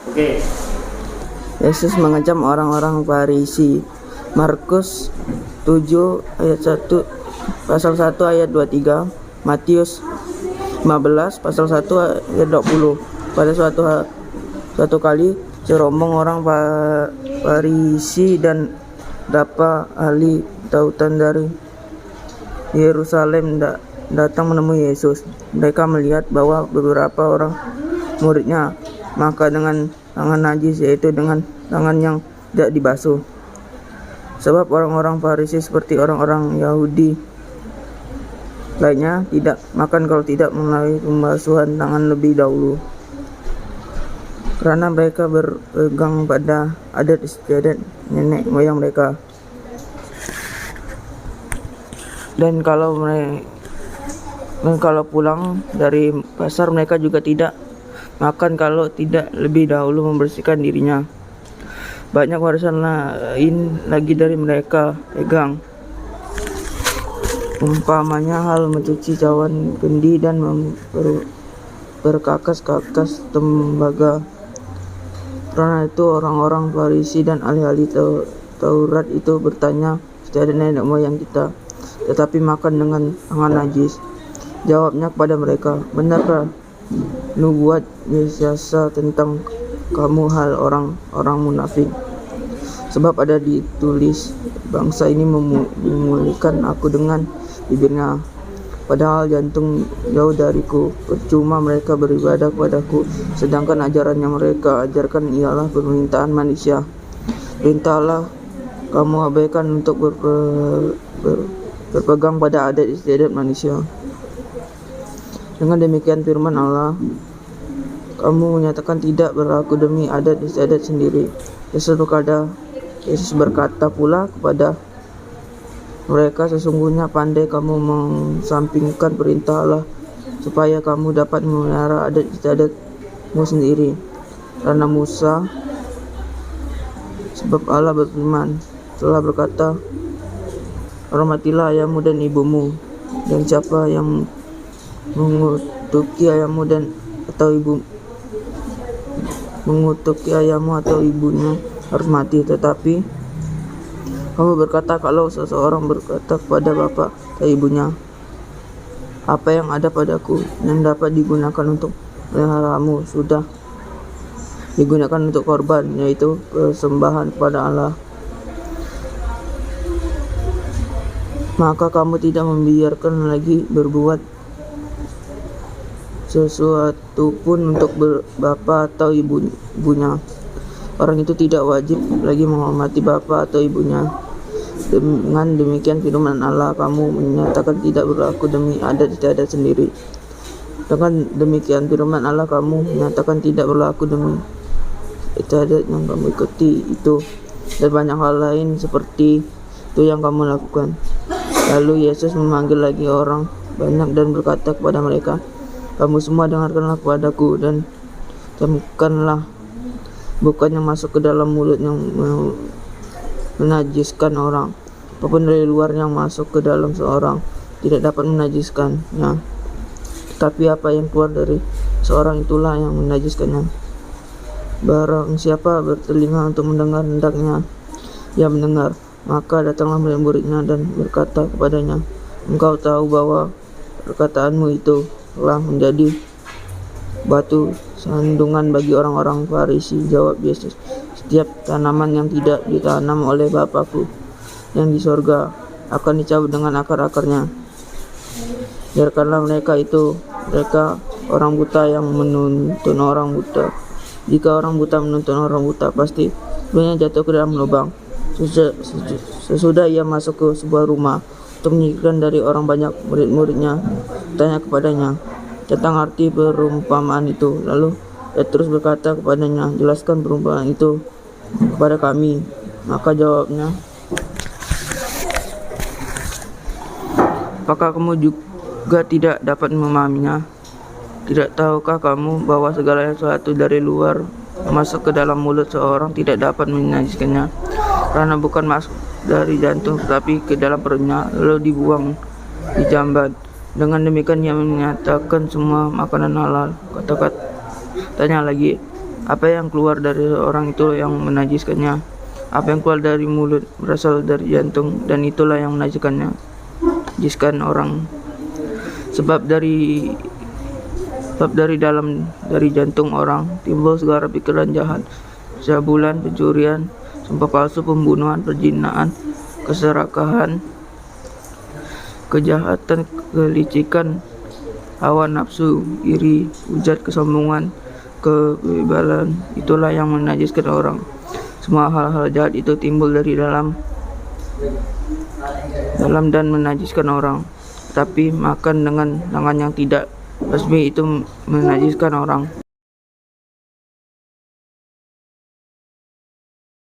Oke. Yesus mengecam orang-orang Farisi. Markus 7 ayat 1 pasal 1 ayat 23, Matius 15 pasal 1 ayat 20. Pada suatu kali serombong orang Farisi dan beberapa ahli taurat dari Yerusalem datang menemui Yesus. Mereka melihat bahwa beberapa orang muridnya makan dengan tangan najis, yaitu dengan tangan yang tidak dibasuh. Sebab orang-orang Farisi seperti orang-orang Yahudi lainnya tidak makan kalau tidak melalui pembasuhan tangan lebih dahulu, karena mereka berpegang pada adat istiadat nenek moyang mereka. Dan kalau pulang dari pasar, mereka juga tidak makan kalau tidak lebih dahulu membersihkan dirinya. Banyak warisan lain lagi dari mereka pegang, umpamanya hal mencuci cawan kendi dan berkakas-kakas tembaga. Karena itu orang-orang Farisi dan ahli-ahli Taurat itu bertanya, istiadat nenek moyang kita, tetapi makan dengan tangan najis. Jawabnya kepada mereka, benarkah nubuat Yesaya tentang kamu hal orang-orang munafik? Sebab ada ditulis, bangsa ini memulihkan aku dengan bibirnya, padahal jantung jauh dariku. Percuma mereka beribadah kepadaku, sedangkan ajaran yang mereka ajarkan ialah permintaan manusia. Perintahlah kamu abaikan untuk berpegang pada adat istiadat manusia. Dengan demikian firman Allah, kamu menyatakan tidak berlaku demi adat istiadat sendiri. Yesus berkata pula kepada mereka, sesungguhnya pandai kamu mensampingkan perintah Allah supaya kamu dapat memelihara adat istiadatmu sendiri. Karena Musa, sebab Allah berfirman, telah berkata, hormatilah ayahmu dan ibumu, dan siapa yang mengutuki ayahmu atau ibunya harus mati. Tetapi kamu berkata, kalau seseorang berkata kepada bapak atau ibunya, apa yang ada padaku yang dapat digunakan untuk memeliharamu sudah digunakan untuk korban, yaitu persembahan kepada Allah, maka kamu tidak membiarkan lagi berbuat sesuatu pun untuk bapa atau ibunya. Orang itu tidak wajib lagi menghormati bapa atau ibunya. Dengan demikian firman Allah, kamu menyatakan tidak berlaku demi adat istiadat sendiri. Dengan demikian firman Allah, kamu menyatakan tidak berlaku demi istiadat yang kamu ikuti itu, dan banyak hal lain seperti itu yang kamu lakukan. Lalu Yesus memanggil lagi orang banyak dan berkata kepada mereka, kamu semua dengarkanlah kepadaku dan camkanlah, bukan yang masuk ke dalam mulut yang menajiskan orang. Apapun dari luar yang masuk ke dalam seorang tidak dapat menajiskannya, tetapi apa yang keluar dari seorang itulah yang menajiskannya. Barang siapa bertelinga untuk mendengar, hendaknya ia mendengar. Maka datanglah murid-muridnya dan berkata kepadanya, engkau tahu bahwa perkataanmu itu telah menjadi batu sandungan bagi orang-orang Farisi. Jawab Yesus, setiap tanaman yang tidak ditanam oleh Bapakku yang di sorga akan dicabut dengan akar-akarnya. Biarkanlah mereka orang buta yang menuntun orang buta. Jika orang buta menuntun orang buta, pasti keduanya jatuh ke dalam lubang. Sesudah ia masuk ke sebuah rumah untuk menyingkirkan dari orang banyak, murid-muridnya tanya kepadanya tentang arti perumpamaan itu. Lalu ia terus berkata kepadanya, jelaskan perumpamaan itu kepada kami. Maka jawabnya, apakah kamu juga tidak dapat memahaminya? Tidak tahukah kamu bahwa segala sesuatu dari luar masuk ke dalam mulut seorang tidak dapat menajiskannya, karena bukan masuk dari jantung tetapi ke dalam perutnya, lalu dibuang di jamban. Dengan demikian ia menyatakan semua makanan halal. Tanya lagi, Apa yang keluar dari orang itu yang menajiskannya. Apa yang keluar dari mulut berasal dari jantung, dan itulah yang menajiskannya. Najiskan orang. Sebab dari jantung orang timbul segala pikiran jahat, pencabulan, pencurian, sumpah palsu, pembunuhan, perzinaan, keserakahan, kejahatan, kelicikan, hawa nafsu, iri, hujat, kesombongan, kebebalan. Itulah yang menajiskan orang. Semua hal-hal jahat itu timbul dari dalam dan menajiskan orang. Tapi makan dengan tangan yang tidak resmi itu menajiskan orang.